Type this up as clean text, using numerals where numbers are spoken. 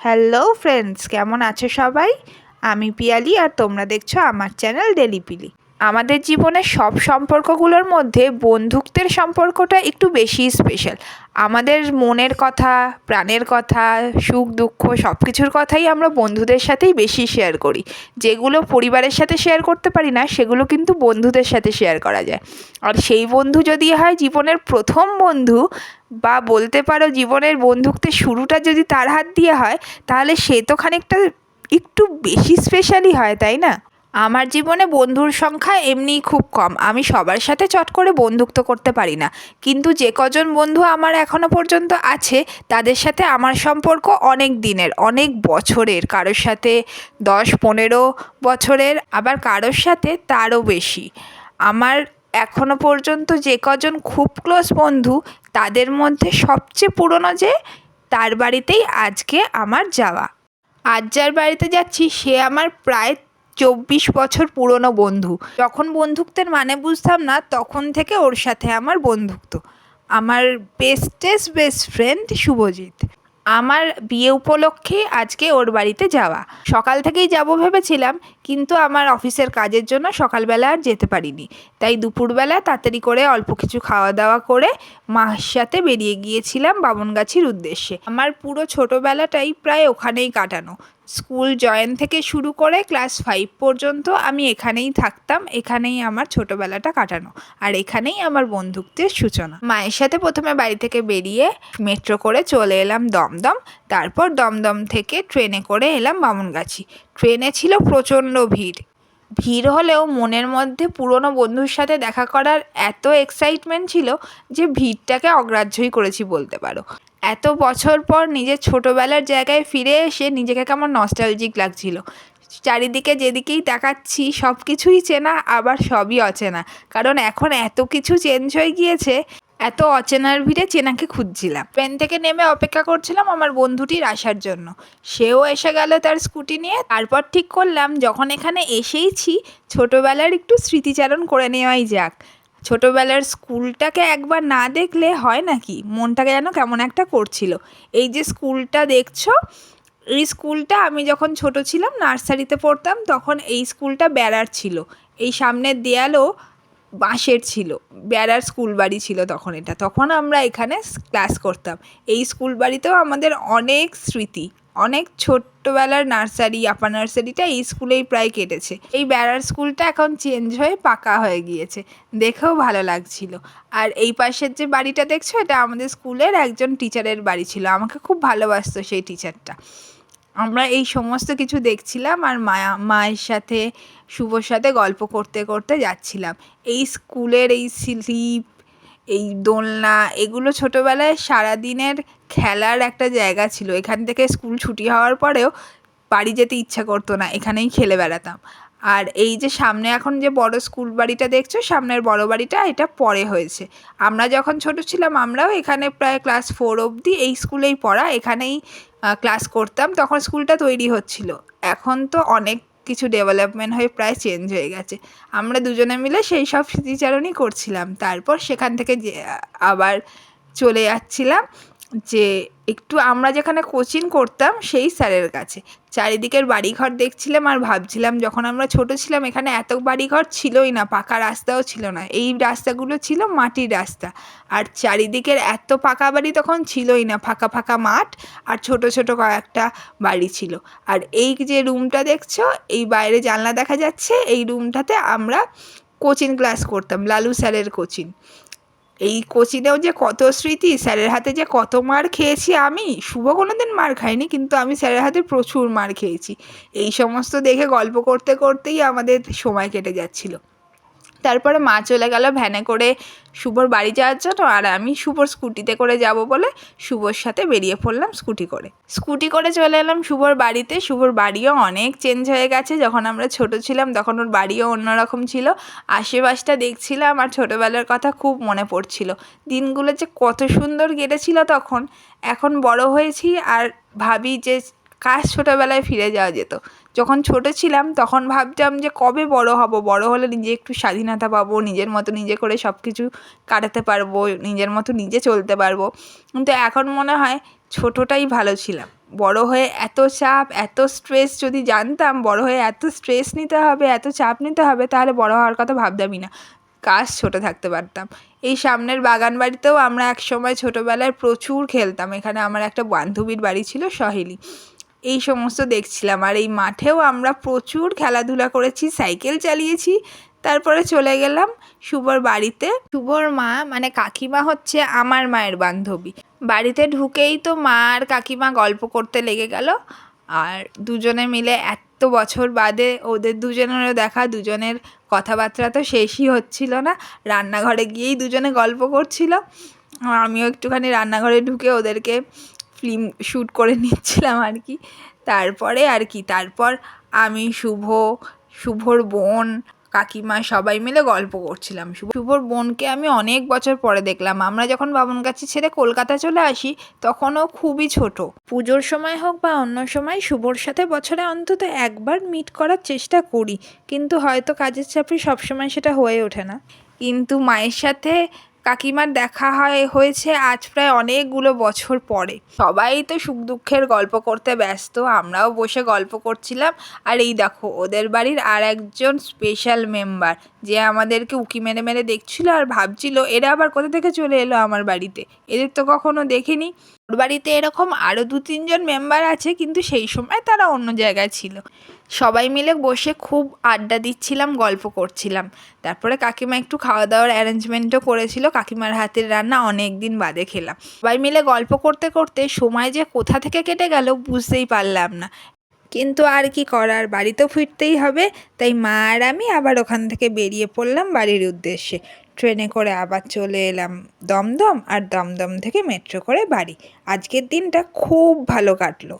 Hello friends, কেমন আছো সবাই? আমি পিয়ালি আর তোমরা দেখছো আমার চ্যানেল ডেলি পিলি। আমাদের জীবনের সব সম্পর্কগুলোর মধ্যে বন্ধুত্বের সম্পর্কটা একটু বেশি স্পেশাল। আমাদের মনের কথা, প্রাণের কথা, সুখ দুঃখ সব কিছুর কথাই আমরা বন্ধুদের সাথেই বেশি শেয়ার করি। যেগুলো পরিবারের সাথে শেয়ার করতে পারি না সেগুলো কিন্তু বন্ধুদের সাথে শেয়ার করা যায়। আর সেই বন্ধু যদি হয় জীবনের প্রথম বন্ধু, বা বলতে পারো জীবনের বন্ধুত্বের শুরুটা যদি তার হাত দিয়ে হয়, তাহলে সে তো খানিকটা একটু বেশি স্পেশালই হয়, তাই না? আমার জীবনে বন্ধুর সংখ্যা এমনিই খুব কম। আমি সবার সাথে চট করে বন্ধুত্ব করতে পারি না, কিন্তু যে কজন বন্ধু আমার এখনো পর্যন্ত আছে তাদের সাথে আমার সম্পর্ক অনেক দিনের, অনেক বছরের। কারোর সাথে 10-15 বছরের, আবার কারোর সাথে তারও বেশি। আমার এখনো পর্যন্ত যে কজন খুব ক্লোজ বন্ধু, তাদের মধ্যে সবচেয়ে পুরনো যে, তার বাড়িতেই আজকে আমার যাওয়া। আজ যার বাড়িতে যাচ্ছি সে আমার প্রায় 24 বছর পুরনো বন্ধু। যখন বন্ধুত্বের মানে বুঝতাম না তখন থেকে ওর সাথে আমার বন্ধুত্ব। আমার বেস্ট ফ্রেন্ড শুভজিৎ। আমার বিয়ে উপলক্ষে আজকে ওর বাড়িতে যাওয়া। সকাল থেকেই যাব ভেবেছিলাম, কিন্তু আমার অফিসের কাজের জন্য সকালবেলা আর যেতে পারিনি। তাই দুপুরবেলা তাড়াতাড়ি করে অল্প কিছু খাওয়া দাওয়া করে মার সাথে বেরিয়ে গিয়েছিলাম বামনগাছির উদ্দেশ্যে। আমার পুরো ছোটোবেলাটাই প্রায় ওখানেই কাটানো। স্কুল জয়েন থেকে শুরু করে ক্লাস 5 পর্যন্ত আমি এখানেই থাকতাম, এখানেই আমার ছোটোবেলাটা কাটানো, আর এখানেই আমার বন্ধুত্বের সূচনা। মায়ের সাথে প্রথমে বাড়ি থেকে বেরিয়ে মেট্রো করে চলে এলাম দমদম। তারপর দমদম থেকে ট্রেনে করে এলাম বামনগাছি। ট্রেনে ছিল প্রচণ্ড ভিড়। ভিড় হলেও মনের মধ্যে পুরনো বন্ধুর সাথে দেখা করার এত এক্সাইটমেন্ট ছিল যে ভিড়টাকে অগ্রাহ্যই করেছি বলতে পারো। এত বছর পর নিজের ছোটোবেলার জায়গায় ফিরে এসে নিজেকে কেমন নস্টালজিক লাগছিল। চারিদিকে যেদিকেই তাকাচ্ছি সব কিছুই চেনা, আবার সবই অচেনা, কারণ এখন এত কিছু চেঞ্জ হয়ে গিয়েছে। এত অচেনার ভিড়ে চেনাকে খুঁজছিলাম। ট্রেন থেকে নেমে অপেক্ষা করছিলাম আমার বন্ধুটির আসার জন্য। সেও এসে গেল তার স্কুটি নিয়ে। তারপর ঠিক করলাম যখন এখানে এসেইছি, ছোটোবেলার একটু স্মৃতিচারণ করে নেওয়াই যাক। ছোটোবেলার স্কুলটাকে একবার না দেখলে হয় নাকি, মনটাকে যেন কেমন একটা করছিল। এই যে স্কুলটা দেখছো, এই স্কুলটা আমি যখন ছোট ছিলাম, নার্সারিতে পড়তাম, তখন এই স্কুলটা বেড়ার ছিল। এই সামনের দেয়ালও বাঁশের ছিল। বেড়ার স্কুল বাড়ি ছিল তখন এটা। তখন আমরা এখানে ক্লাস করতাম। এই স্কুল বাড়িতেও আমাদের অনেক স্মৃতি। অনেক ছোট্টবেলার নার্সারি, আপার নার্সারিটা এই স্কুলেই প্রায় কেটেছে। এই বেড়ার স্কুলটা এখন চেঞ্জ হয়ে পাকা হয়ে গিয়েছে, দেখেও ভালো লাগছিল। আর এই পাশের যে বাড়িটা দেখছো, এটা আমাদের স্কুলের একজন টিচারের বাড়ি ছিল। আমাকে খুব ভালোবাসতো সেই টিচারটা। আমরা এই সমস্ত কিছু দেখছিলাম আর মায়ের সাথে, শুভর সাথে গল্প করতে করতে যাচ্ছিলাম। এই স্কুলের এই স্লিপ, এই দোলনা, এগুলো ছোটোবেলায় সারাদিনের খেলার একটা জায়গা ছিল। এখান থেকে স্কুল ছুটি হওয়ার পরেও বাড়ি যেতে ইচ্ছা করতো না, এখানেই খেলে বেড়াতাম। আর এই যে সামনে এখন যে বড় স্কুল বাড়িটা দেখছো, সামনের বড় বাড়িটা, এটা পরে হয়েছে। আমরা যখন ছোট ছিলাম আমরাও এখানে প্রায় ক্লাস 4 অবধি এই স্কুলেই পড়া, এখানেই ক্লাস করতাম। তখন স্কুলটা তৈরি হচ্ছিল। এখন তো অনেক কিছু ডেভেলপমেন্ট হয়ে প্রায় চেঞ্জ হয়ে গেছে। আমরা দুজনে মিলে সেই সব স্মৃতিচারণই করছিলাম। তারপর সেখান থেকে যে আবার চলে যাচ্ছিলাম যে একটু আমরা যেখানে কোচিং করতাম সেই স্যারের কাছে। চারিদিকের বাড়িঘর দেখছিলাম আর ভাবছিলাম যখন আমরা ছোট ছিলাম এখানে এত বাড়িঘর ছিলই না, পাকা রাস্তাও ছিল না। এই রাস্তাগুলো ছিল মাটির রাস্তা। আর চারিদিকের এত পাকা বাড়ি তখন ছিলই না, ফাঁকা ফাঁকা মাঠ আর ছোট ছোট কয়েকটা বাড়ি ছিল। আর এই যে রুমটা দেখছো, এই বাইরে জানলা দেখা যাচ্ছে, এই রুমটাতে আমরা কোচিং ক্লাস করতাম, লালু স্যারের কোচিং। এই কোচিংয়েও যে কত স্মৃতি, স্যারের হাতে যে কত মার খেয়েছি আমি। শুভ কোনো দিন মার খাইনি, কিন্তু আমি স্যারের হাতে প্রচুর মার খেয়েছি। এই সমস্ত দেখে গল্প করতে করতেই আমাদের সময় কেটে যাচ্ছিল। তারপরে মা চলে গেল ভ্যানে করে শুভর বাড়ি যাওয়ার জন্য, আর আমি শুভর স্কুটিতে করে যাব বলে শুভর সাথে বেরিয়ে পড়লাম স্কুটি করে চলে এলাম শুভর বাড়িতে। শুভর বাড়িও অনেক চেঞ্জ হয়ে গেছে। যখন আমরা ছোট ছিলাম তখন ওর বাড়িও অন্যরকম ছিল। আশেপাশটা দেখছিলাম আর ছোটোবেলার কথা খুব মনে পড়ছিল। দিনগুলো যে কত সুন্দর কেটেছিল তখন। এখন বড় হয়েছি আর ভাবি যে কাশ ছোটোবেলায় ফিরে যাওয়া যেত। যখন ছোট ছিলাম তখন ভাবতাম যে কবে বড় হব, বড় হলে নিজে একটু স্বাধীনতা পাবো, নিজের মতো নিজে করে সব কিছু কাটাতে পারবো, নিজের মতো নিজে চলতে পারবো। কিন্তু এখন মনে হয় ছোটোটাই ভালো ছিলাম। বড় হয়ে এত চাপ, এত স্ট্রেস যদি জানতাম বড় হয়ে এত স্ট্রেস নিতে হবে, এত চাপ নিতে হবে, তাহলে বড় হওয়ার কথা ভাবতামই না। কাশ ছোট থাকতে পারতাম। এই সামনের বাগান বাড়িতেও আমরা একসময় ছোটোবেলায় প্রচুর খেলতাম। এখানে আমার একটা বান্ধবীর বাড়ি ছিল, সহেলি। এই সমস্ত দেখছিলাম। আর এই মাঠেও আমরা প্রচুর খেলাধুলা করেছি, সাইকেল চালিয়েছি। তারপরে চলে গেলাম শুভর বাড়িতে। শুভর মা মানে কাকিমা হচ্ছে আমার মায়ের বান্ধবী। বাড়িতে ঢুকেই তো মা আর কাকিমা গল্প করতে লেগে গেল। আর দুজনে মিলে এত বছর বাদে ওদের দুজনেরও দেখা, দুজনের কথাবার্তা তো শেষই হচ্ছিল না। রান্নাঘরে গিয়েই দুজনে গল্প করছিল। আমিও একটুখানি রান্নাঘরে ঢুকে ওদেরকে ফিল্ম শ্যুট করে নিচ্ছিলাম আর কি। তারপর আমি, শুভর বোন, কাকিমা সবাই মিলে গল্প করছিলাম। শুভর বোনকে আমি অনেক বছর পরে দেখলাম। আমরা যখন বামুনগাছি ছেড়ে কলকাতা চলে আসি তখন ও খুবই ছোট। পুজোর সময় হোক বা অন্য সময় শুভর সাথে বছরে অন্তত একবার মিট করার চেষ্টা করি, কিন্তু হয়তো কাজের চাপে সবসময় সেটা হয়ে ওঠে না। কিন্তু মায়ের সাথে কাকিমার দেখা হয়েছে আজ প্রায় অনেকগুলো বছর পরে। সবাই তো সুখ দুঃখের গল্প করতে ব্যস্ত, আমরাও বসে গল্প করছিলাম। আর এই দেখো ওদের বাড়ির আর একজন স্পেশাল মেম্বার, যে আমাদেরকে উঁকি মেরে মেরে দেখছিল আর ভাবছিল এরা আবার কোথা থেকে চলে এলো আমার বাড়িতে, এদের তো কখনো দেখিনি। ওর বাড়িতে এরকম আরও 2-3 জন মেম্বার আছে, কিন্তু সেই সময় তারা অন্য জায়গায় ছিল। সবাই মিলে বসে খুব আড্ডা দিচ্ছিলাম, গল্প করছিলাম। তারপরে কাকিমা একটু খাওয়া দাওয়ার অ্যারেঞ্জমেন্টও করেছিল। কাকিমার হাতের রান্না অনেক দিন বাদে খেলাম। সবাই মিলে গল্প করতে করতে সময় যে কোথা থেকে কেটে গেল বুঝতেই পারলাম না। কিন্তু আর কি করার, বাড়ি তো ফিরতেই হবে। তাই মা আর আমি আবার ওখান থেকে বেরিয়ে পড়লাম বাড়ির উদ্দেশ্যে। ট্রেনে করে আবার চলে এলাম দমদম, আর দমদম থেকে মেট্রো করে বাড়ি। আজকের দিনটা খুব ভালো কাটলো।